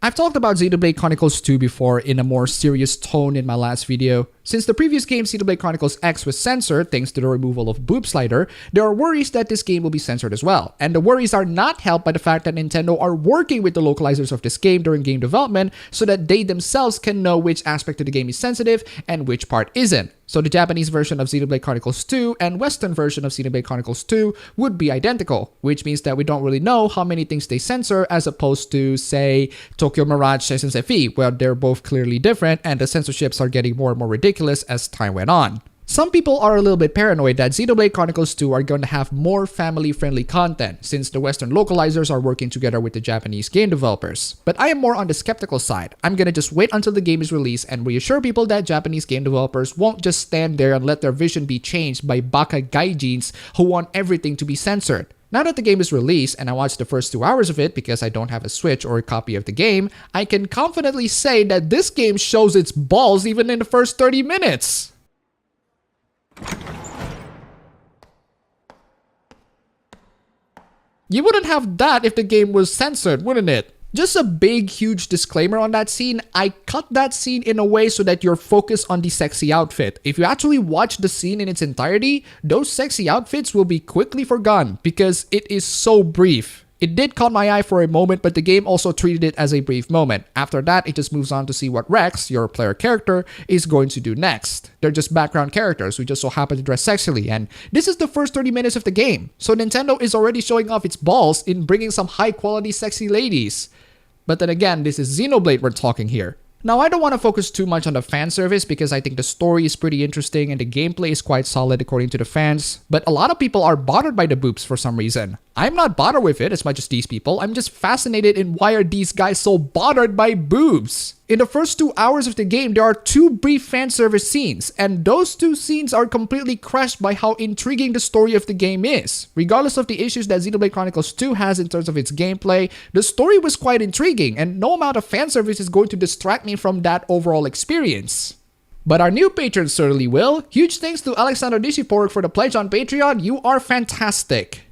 I've talked about Xenoblade Chronicles 2 before in a more serious tone in my last video. Since the previous game Xenoblade Chronicles X was censored thanks to the removal of Boobs slider, there are worries that this game will be censored as well. And the worries are not helped by the fact that Nintendo are working with the localizers of this game during game development so that they themselves can know which aspect of the game is sensitive and which part isn't. So the Japanese version of Xenoblade Chronicles 2 and Western version of Xenoblade Chronicles 2 would be identical, which means that we don't really know how many things they censor as opposed to, say, Tokyo Mirage SSFE, where they're both clearly different and the censorships are getting more and more ridiculous as time went on. Some people are a little bit paranoid that Xenoblade Chronicles 2 are going to have more family-friendly content since the Western localizers are working together with the Japanese game developers. But I am more on the skeptical side. I'm gonna just wait until the game is released and reassure people that Japanese game developers won't just stand there and let their vision be changed by baka gaijins who want everything to be censored. Now that the game is released and I watched the first 2 hours of it because I don't have a Switch or a copy of the game, I can confidently say that this game shows its balls even in the first 30 minutes. You wouldn't have that if the game was censored, wouldn't it? Just a big, huge disclaimer on that scene. I cut that scene in a way so that you're focused on the sexy outfit. If you actually watch the scene in its entirety, those sexy outfits will be quickly forgotten because it is so brief. It did caught my eye for a moment, but the game also treated it as a brief moment. After that, it just moves on to see what Rex, your player character, is going to do next. They're just background characters who just so happen to dress sexily, and this is the first 30 minutes of the game. So Nintendo is already showing off its balls in bringing some high-quality sexy ladies. But then again, this is Xenoblade we're talking here. Now, I don't want to focus too much on the fan service because I think the story is pretty interesting and the gameplay is quite solid according to the fans. But a lot of people are bothered by the boobs for some reason. I'm not bothered with it as much as these people. I'm just fascinated in why are these guys so bothered by boobs. In the first 2 hours of the game, there are 2 brief fan service scenes, and those 2 scenes are completely crushed by how intriguing the story of the game is. Regardless of the issues that Xenoblade Chronicles 2 has in terms of its gameplay, the story was quite intriguing, and no amount of fan service is going to distract me from that overall experience. But our new patrons certainly will. Huge thanks to Alexander Dishipork for the pledge on Patreon. You are fantastic.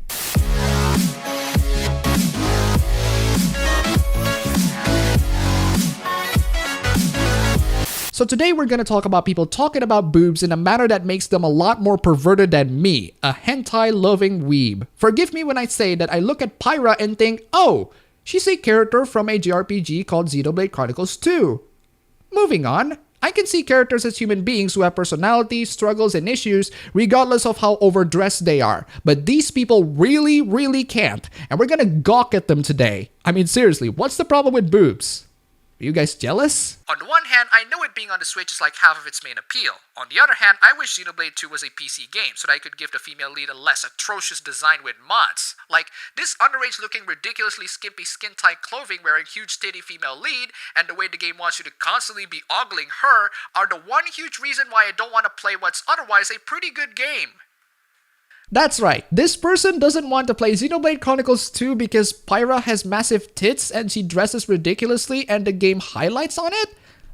So today we're gonna talk about people talking about boobs in a manner that makes them a lot more perverted than me, a hentai-loving weeb. Forgive me when I say that I look at Pyra and think, oh, she's a character from a JRPG called Xenoblade Chronicles 2. Moving on, I can see characters as human beings who have personalities, struggles, and issues regardless of how overdressed they are. But these people really can't, and we're gonna gawk at them today. I mean seriously, what's the problem with boobs? Are you guys jealous? On the one hand, I know it being on the Switch is like half of its main appeal. On the other hand, I wish Xenoblade 2 was a PC game so that I could give the female lead a less atrocious design with mods. Like, this underage looking ridiculously skimpy skin-tight clothing wearing huge titty female lead and the way the game wants you to constantly be ogling her are the one huge reason why I don't want to play what's otherwise a pretty good game. That's right, this person doesn't want to play Xenoblade Chronicles 2 because Pyra has massive tits and she dresses ridiculously and the game highlights on it?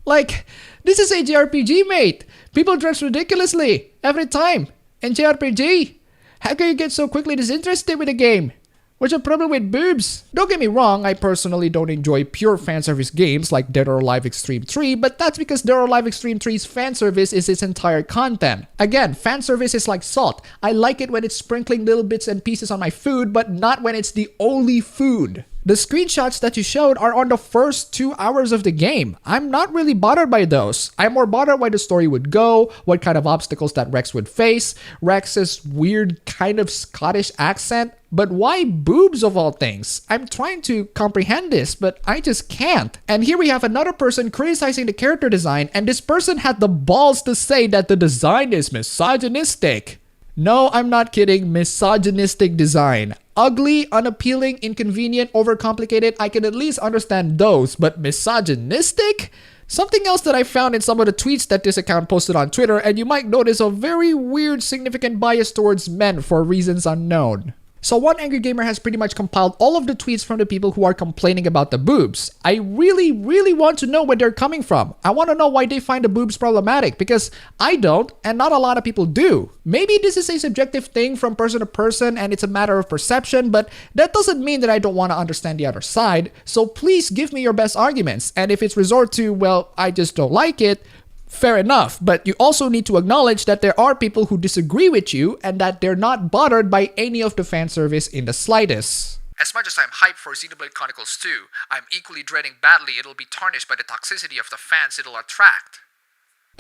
Like, this is a JRPG, mate! People dress ridiculously, every time! And JRPG? How can you get so quickly disinterested with a game? What's your problem with boobs? Don't get me wrong, I personally don't enjoy pure fanservice games like Dead or Alive Extreme 3, but that's because Dead or Alive Extreme 3's fanservice is its entire content. Again, fanservice is like salt. I like it when it's sprinkling little bits and pieces on my food, but not when it's the only food. The screenshots that you showed are on the first 2 hours of the game. I'm not really bothered by those. I'm more bothered why the story would go, what kind of obstacles that Rex would face, Rex's weird kind of Scottish accent, but why boobs of all things? I'm trying to comprehend this, but I just can't. And here we have another person criticizing the character design, and this person had the balls to say that the design is misogynistic. No, I'm not kidding, misogynistic design. Ugly, unappealing, inconvenient, overcomplicated, I can at least understand those, but misogynistic? Something else that I found in some of the tweets that this account posted on Twitter, and you might notice a very weird significant bias towards men for reasons unknown. So one angry gamer has pretty much compiled all of the tweets from the people who are complaining about the boobs. I really want to know where they're coming from. I want to know why they find the boobs problematic, because I don't, and not a lot of people do. Maybe this is a subjective thing from person to person and it's a matter of perception, but that doesn't mean that I don't want to understand the other side. So please give me your best arguments. And if it's resort to, well, I just don't like it, fair enough, but you also need to acknowledge that there are people who disagree with you and that they're not bothered by any of the fan service in the slightest. As much as I'm hyped for Xenoblade Chronicles 2, I'm equally dreading badly it'll be tarnished by the toxicity of the fans it'll attract.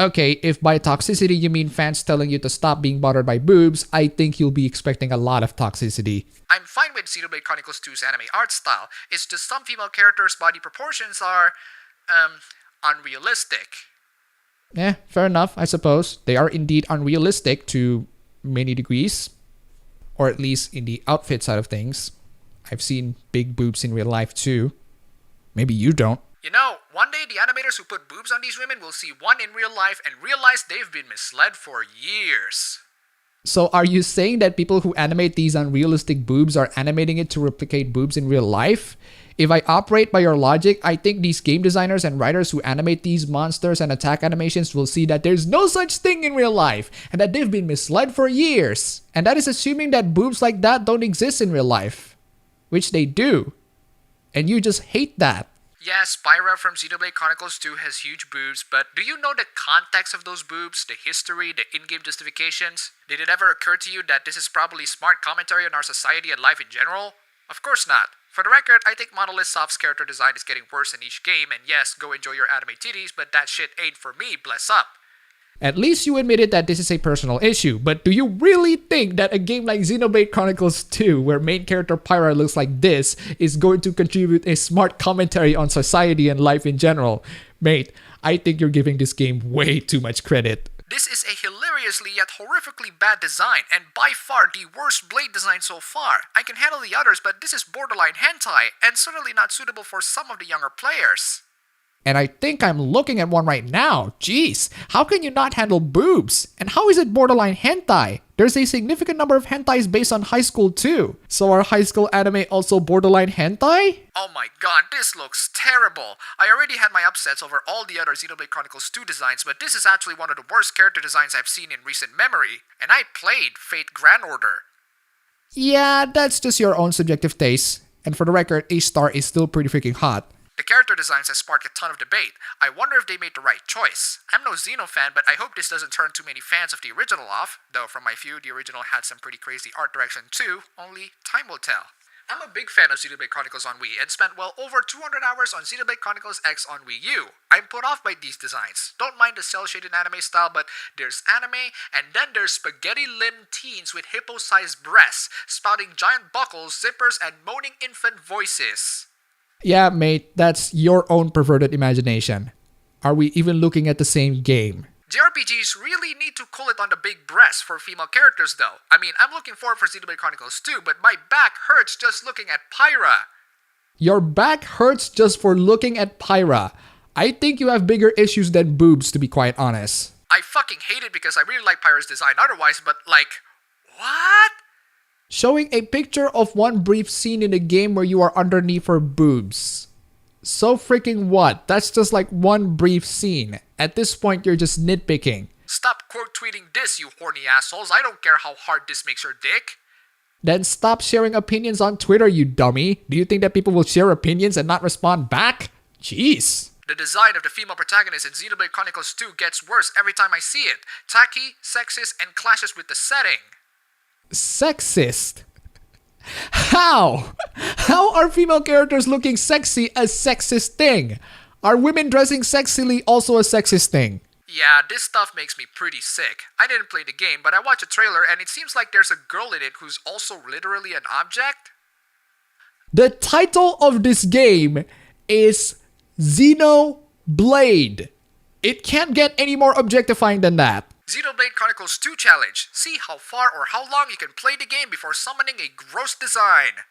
Okay, if by toxicity you mean fans telling you to stop being bothered by boobs, I think you'll be expecting a lot of toxicity. I'm fine with Xenoblade Chronicles 2's anime art style, it's just some female characters' body proportions are, unrealistic. Yeah, fair enough, I suppose. They are indeed unrealistic to many degrees. Or at least in the outfit side of things. I've seen big boobs in real life too. Maybe you don't. You know, one day the animators who put boobs on these women will see one in real life and realize they've been misled for years. So are you saying that people who animate these unrealistic boobs are animating it to replicate boobs in real life? If I operate by your logic, I think these game designers and writers who animate these monsters and attack animations will see that there's no such thing in real life and that they've been misled for years. And that is assuming that boobs like that don't exist in real life. Which they do. And you just hate that. Yeah, Spyra from Xenoblade Chronicles 2 has huge boobs, but do you know the context of those boobs, the history, the in-game justifications? Did it ever occur to you that this is probably smart commentary on our society and life in general? Of course not. For the record, I think Monolith Soft's character design is getting worse in each game, and yes, go enjoy your anime titties, but that shit ain't for me, bless up. At least you admitted that this is a personal issue, but do you really think that a game like Xenoblade Chronicles 2, where main character Pyra looks like this, is going to contribute a smart commentary on society and life in general? Mate, I think you're giving this game way too much credit. This is a hilariously yet horrifically bad design, and by far the worst blade design so far. I can handle the others, but this is borderline hentai, and certainly not suitable for some of the younger players. And I think I'm looking at one right now. Jeez, how can you not handle boobs? And how is it borderline hentai? There's a significant number of hentais based on high school too. So are high school anime also borderline hentai? Oh my god, this looks terrible. I already had my upsets over all the other Xenoblade Chronicles 2 designs, but this is actually one of the worst character designs I've seen in recent memory. And I played Fate Grand Order. Yeah, that's just your own subjective taste. And for the record, A-Star is still pretty freaking hot. The character designs have sparked a ton of debate. I wonder if they made the right choice. I'm no Xeno fan, but I hope this doesn't turn too many fans of the original off, though from my view, the original had some pretty crazy art direction too, only time will tell. I'm a big fan of Xenoblade Chronicles on Wii and spent well over 200 hours on Xenoblade Chronicles X on Wii U. I'm put off by these designs. Don't mind the cel-shaded anime style, but there's anime, and then there's spaghetti-limbed teens with hippo-sized breasts, spouting giant buckles, zippers, and moaning infant voices. Yeah, mate, that's your own perverted imagination. Are we even looking at the same game? JRPGs really need to cool it on the big breasts for female characters though. I mean, I'm looking forward for Xenoblade Chronicles 2, but my back hurts just looking at Pyra. Your back hurts just for looking at Pyra. I think you have bigger issues than boobs, to be quite honest. I fucking hate it because I really like Pyra's design otherwise, but like, what? Showing a picture of one brief scene in a game where you are underneath her boobs. So freaking what? That's just like one brief scene. At this point, you're just nitpicking. Stop quote tweeting this, you horny assholes. I don't care how hard this makes your dick. Then stop sharing opinions on Twitter, you dummy. Do you think that people will share opinions and not respond back? Jeez. The design of the female protagonist in Xenoblade Chronicles 2 gets worse every time I see it. Tacky, sexist, and clashes with the setting. Sexist? How? How are female characters looking sexy a sexist thing? Are women dressing sexily also a sexist thing? Yeah, this stuff makes me pretty sick. I didn't play the game, but I watched a trailer and it seems like there's a girl in it who's also literally an object. The title of this game is Xenoblade. It can't get any more objectifying than that. Xenoblade Chronicles 2 challenge. See how far or how long you can play the game before summoning a gross design.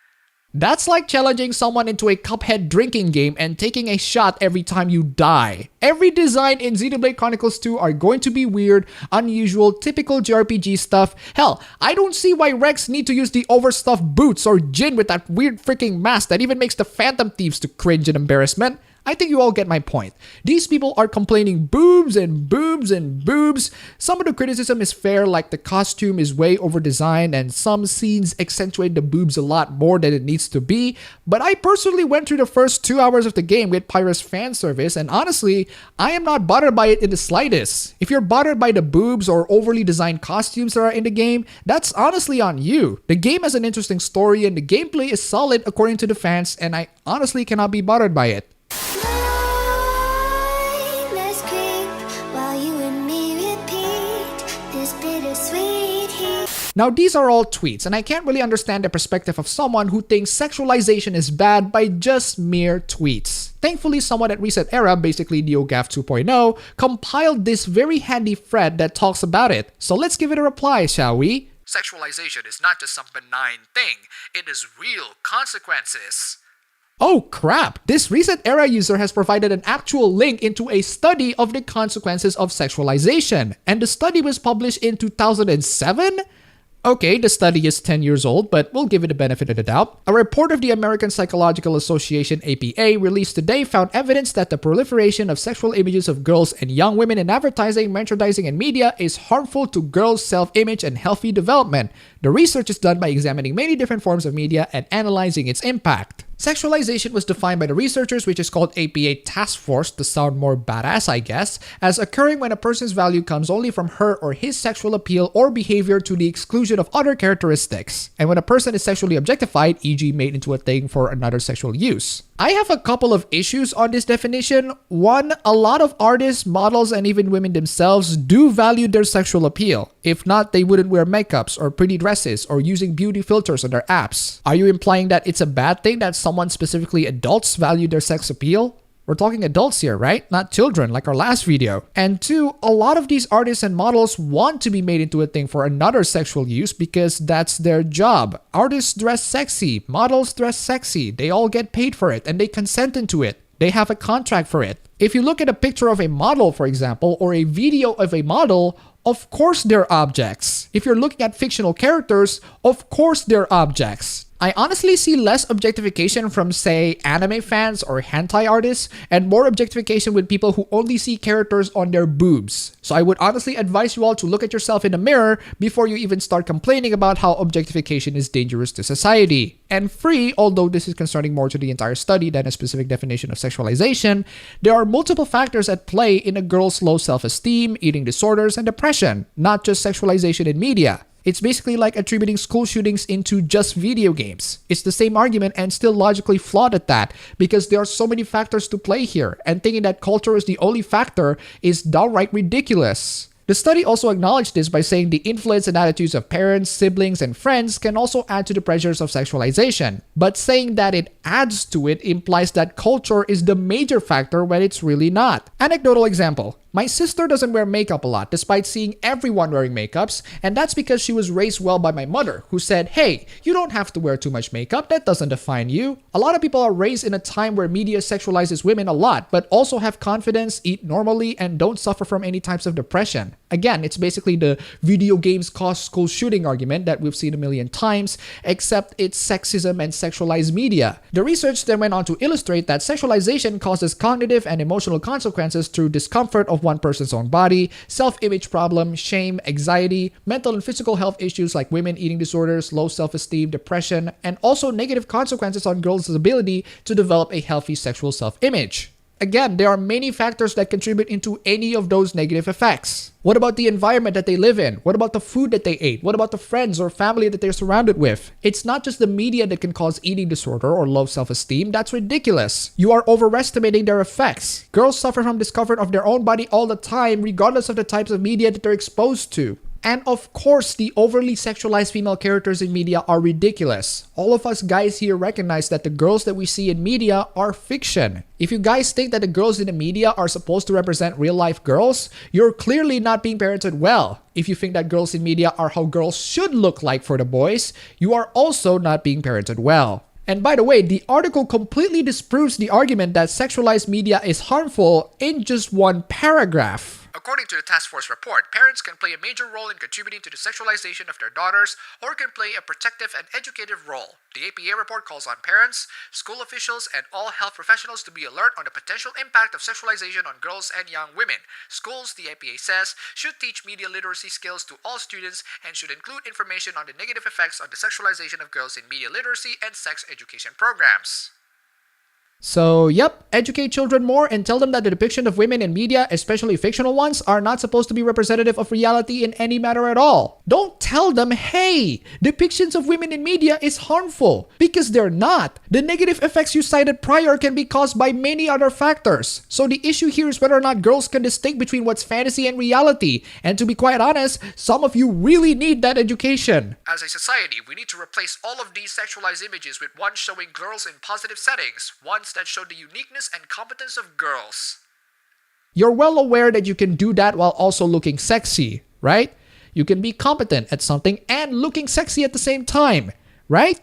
That's like challenging someone into a Cuphead drinking game and taking a shot every time you die. Every design in Xenoblade Chronicles 2 are going to be weird, unusual, typical JRPG stuff. Hell, I don't see why Rex need to use the overstuffed boots or Jin with that weird freaking mask that even makes the Phantom Thieves to cringe in embarrassment. I think you all get my point. These people are complaining boobs and boobs and boobs. Some of the criticism is fair, like the costume is way over-designed and some scenes accentuate the boobs a lot more than it needs to be. But I personally went through the first 2 hours of the game with Pyra's fan service, and honestly, I am not bothered by it in the slightest. If you're bothered by the boobs or overly designed costumes that are in the game, that's honestly on you. The game has an interesting story and the gameplay is solid according to the fans, and I honestly cannot be bothered by it. Now these are all tweets, and I can't really understand the perspective of someone who thinks sexualization is bad by just mere tweets. Thankfully, someone at ResetERA, basically NeoGAF 2.0, compiled this very handy thread that talks about it. So let's give it a reply, shall we? Sexualization is not just some benign thing, it is real consequences. Oh crap! This ResetERA user has provided an actual link into a study of the consequences of sexualization, and the study was published in 2007? Okay, the study is 10 years old, but we'll give it the benefit of the doubt. A report of the American Psychological Association APA released today found evidence that the proliferation of sexual images of girls and young women in advertising, merchandising, and media is harmful to girls' self-image and healthy development. The research is done by examining many different forms of media and analyzing its impact. Sexualization was defined by the researchers, which is called APA Task Force, to sound more badass I guess, as occurring when a person's value comes only from her or his sexual appeal or behavior to the exclusion of other characteristics, and when a person is sexually objectified, e.g. made into a thing for another sexual use. I have a couple of issues on this definition. One, a lot of artists, models, and even women themselves do value their sexual appeal. If not, they wouldn't wear makeups or pretty dresses or using beauty filters on their apps. Are you implying that it's a bad thing that someone, specifically adults, value their sex appeal? We're talking adults here, right? Not children, like our last video. And two, a lot of these artists and models want to be made into a thing for another sexual use because that's their job. Artists dress sexy, models dress sexy, they all get paid for it and they consent into it. They have a contract for it. If you look at a picture of a model, for example, or a video of a model, of course they're objects. If you're looking at fictional characters, of course they're objects. I honestly see less objectification from, say, anime fans or hentai artists, and more objectification with people who only see characters on their boobs. So I would honestly advise you all to look at yourself in the mirror before you even start complaining about how objectification is dangerous to society. And free, although this is concerning more to the entire study than a specific definition of sexualization, there are multiple factors at play in a girl's low self-esteem, eating disorders, and depression, not just sexualization in media. It's basically like attributing school shootings into just video games. It's the same argument and still logically flawed at that, because there are so many factors to play here, and thinking that culture is the only factor is downright ridiculous. The study also acknowledged this by saying the influence and attitudes of parents, siblings, and friends can also add to the pressures of sexualization. But saying that it adds to it implies that culture is the major factor when it's really not. Anecdotal example. My sister doesn't wear makeup a lot despite seeing everyone wearing makeups, and that's because she was raised well by my mother, who said, hey, you don't have to wear too much makeup, that doesn't define you. A lot of people are raised in a time where media sexualizes women a lot, but also have confidence, eat normally, and don't suffer from any types of depression. Again, it's basically the video games cause school shooting argument that we've seen a million times, except it's sexism and sexualized media. The research then went on to illustrate that sexualization causes cognitive and emotional consequences through discomfort of one person's own body, self-image problem, shame, anxiety, mental and physical health issues like women eating disorders, low self-esteem, depression, and also negative consequences on girls' ability to develop a healthy sexual self-image. Again, there are many factors that contribute into any of those negative effects. What about the environment that they live in? What about the food that they ate? What about the friends or family that they're surrounded with? It's not just the media that can cause eating disorder or low self-esteem. That's ridiculous. You are overestimating their effects. Girls suffer from discomfort of their own body all the time, regardless of the types of media that they're exposed to. And of course, the overly sexualized female characters in media are ridiculous. All of us guys here recognize that the girls that we see in media are fiction. If you guys think that the girls in the media are supposed to represent real-life girls, you're clearly not being parented well. If you think that girls in media are how girls should look like for the boys, you are also not being parented well. And by the way, the article completely disproves the argument that sexualized media is harmful in just one paragraph. According to the task force report, parents can play a major role in contributing to the sexualization of their daughters or can play a protective and educative role. The APA report calls on parents, school officials, and all health professionals to be alert on the potential impact of sexualization on girls and young women. Schools, the APA says, should teach media literacy skills to all students and should include information on the negative effects on the sexualization of girls in media literacy and sex education programs. So, yep, educate children more and tell them that the depiction of women in media, especially fictional ones, are not supposed to be representative of reality in any matter at all. Don't tell them, hey, depictions of women in media is harmful, because they're not. The negative effects you cited prior can be caused by many other factors. So the issue here is whether or not girls can distinguish between what's fantasy and reality. And to be quite honest, some of you really need that education. As a society, we need to replace all of these sexualized images with ones showing girls in positive settings, ones that show the uniqueness and competence of girls. You're well aware that you can do that while also looking sexy, right? You can be competent at something and looking sexy at the same time, right?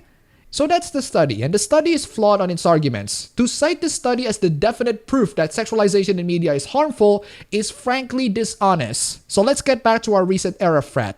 So that's the study, and the study is flawed on its arguments. To cite this study as the definite proof that sexualization in media is harmful is frankly dishonest. So let's get back to our ResetERA thread.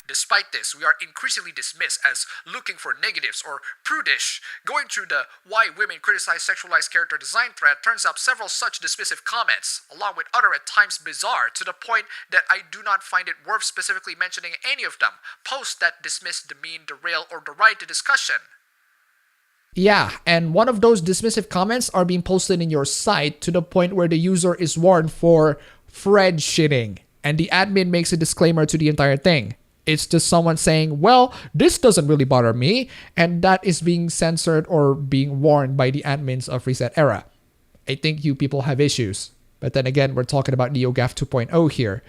Despite this, we are increasingly dismissed as looking for negatives or prudish. Going through the Why Women Criticize Sexualized Character Design thread turns up several such dismissive comments, along with other at times bizarre, to the point that I do not find it worth specifically mentioning any of them. Posts that dismiss, demean, derail, or deride the discussion. Yeah, and one of those dismissive comments are being posted in your site to the point where the user is warned for Fred shitting, and the admin makes a disclaimer to the entire thing. It's just someone saying, well, this doesn't really bother me, and that is being censored or being warned by the admins of ResetERA. I think you people have issues. But then again, we're talking about NeoGAF 2.0 here.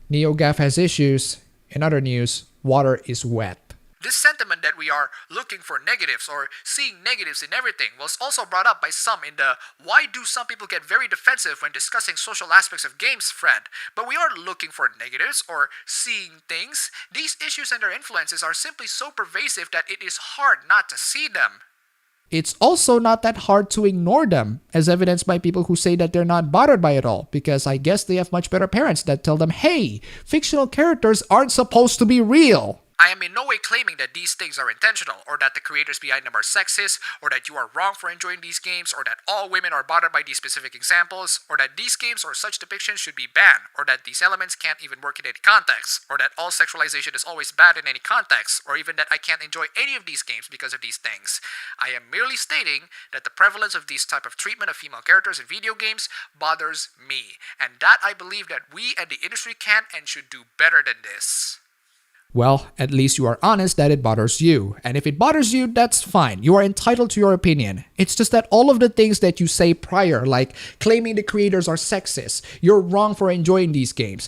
NeoGAF has issues. In other news, water is wet. This sentiment that we are looking for negatives or seeing negatives in everything was also brought up by some in the why do some people get very defensive when discussing social aspects of games thread. But we aren't looking for negatives or seeing things. These issues and their influences are simply so pervasive that it is hard not to see them. It's also not that hard to ignore them, as evidenced by people who say that they're not bothered by it all, because I guess they have much better parents that tell them, hey, fictional characters aren't supposed to be real. I am in no way claiming that these things are intentional, or that the creators behind them are sexist, or that you are wrong for enjoying these games, or that all women are bothered by these specific examples, or that these games or such depictions should be banned, or that these elements can't even work in any context, or that all sexualization is always bad in any context, or even that I can't enjoy any of these games because of these things. I am merely stating that the prevalence of this type of treatment of female characters in video games bothers me, and that I believe that we and the industry can and should do better than this. Well, at least you are honest that it bothers you. And if it bothers you, that's fine. You are entitled to your opinion. It's just that all of the things that you say prior, like claiming the creators are sexist, you're wrong for enjoying these games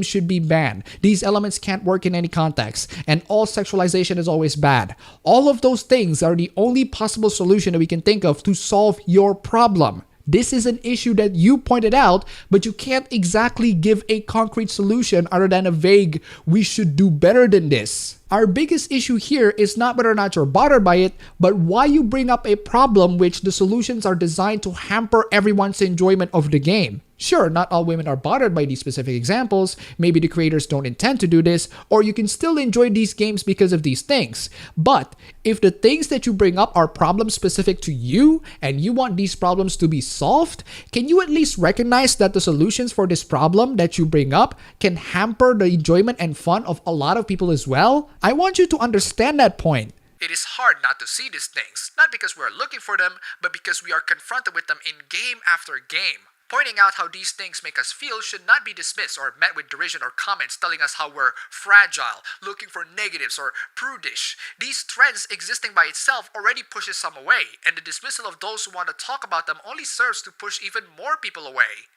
should be banned, these elements can't work in any context, and all sexualization is always bad. All of those things are the only possible solution that we can think of to solve your problem. This is an issue that you pointed out, but you can't exactly give a concrete solution other than a vague, we should do better than this. Our biggest issue here is not whether or not you're bothered by it, but why you bring up a problem which the solutions are designed to hamper everyone's enjoyment of the game. Sure, not all women are bothered by these specific examples, maybe the creators don't intend to do this, or you can still enjoy these games because of these things. But if the things that you bring up are problems specific to you, and you want these problems to be solved, can you at least recognize that the solutions for this problem that you bring up can hamper the enjoyment and fun of a lot of people as well? I want you to understand that point. It is hard not to see these things, not because we're looking for them, but because we are confronted with them in game after game. Pointing out how these things make us feel should not be dismissed or met with derision or comments telling us how we're fragile, looking for negatives, or prudish. These trends existing by itself already pushes some away, and the dismissal of those who want to talk about them only serves to push even more people away.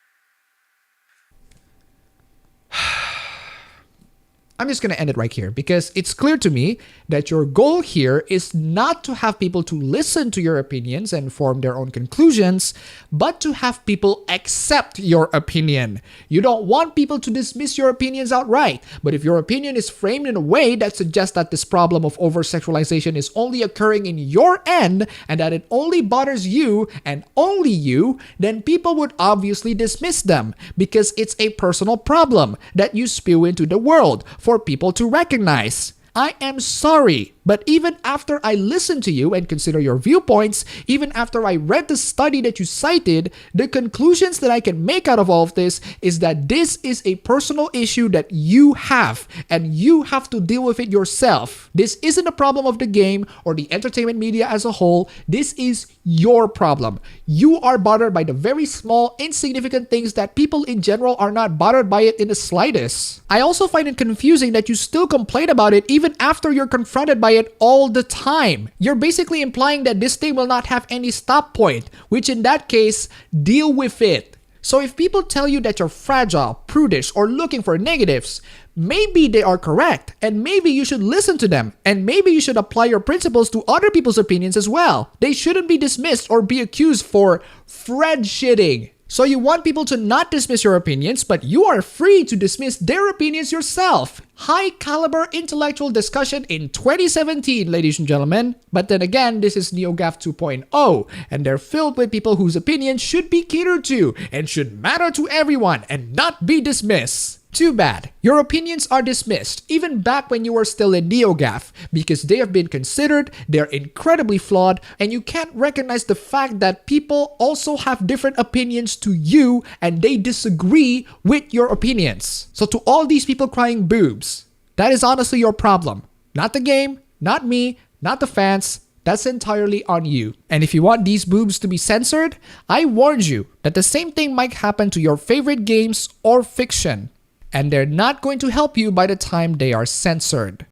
I'm just going to end it right here because it's clear to me that your goal here is not to have people to listen to your opinions and form their own conclusions, but to have people accept your opinion. You don't want people to dismiss your opinions outright, but if your opinion is framed in a way that suggests that this problem of over-sexualization is only occurring in your end and that it only bothers you and only you, then people would obviously dismiss them because it's a personal problem that you spew into the world for people to recognize. I am sorry, but even after I listen to you and consider your viewpoints, even after I read the study that you cited, the conclusions that I can make out of all of this is that this is a personal issue that you have, and you have to deal with it yourself. This isn't a problem of the game or the entertainment media as a whole. This is your problem. You are bothered by the very small, insignificant things that people in general are not bothered by it in the slightest. I also find it confusing that you still complain about it even after you're confronted by it all the time. You're basically implying that this thing will not have any stop point, which in that case, deal with it. So if people tell you that you're fragile, prudish, or looking for negatives, maybe they are correct, and maybe you should listen to them, and maybe you should apply your principles to other people's opinions as well. They shouldn't be dismissed or be accused for Fred-shitting. So you want people to not dismiss your opinions, but you are free to dismiss their opinions yourself. High caliber intellectual discussion in 2017, ladies and gentlemen. But then again, this is NeoGAF 2.0, and they're filled with people whose opinions should be catered to and should matter to everyone and not be dismissed. Too bad. Your opinions are dismissed, even back when you were still in NeoGAF, because they have been considered, they're incredibly flawed, and you can't recognize the fact that people also have different opinions to you and they disagree with your opinions. So to all these people crying boobs, that is honestly your problem. Not the game, not me, not the fans. That's entirely on you. And if you want these boobs to be censored, I warned you that the same thing might happen to your favorite games or fiction. And they're not going to help you by the time they are censored.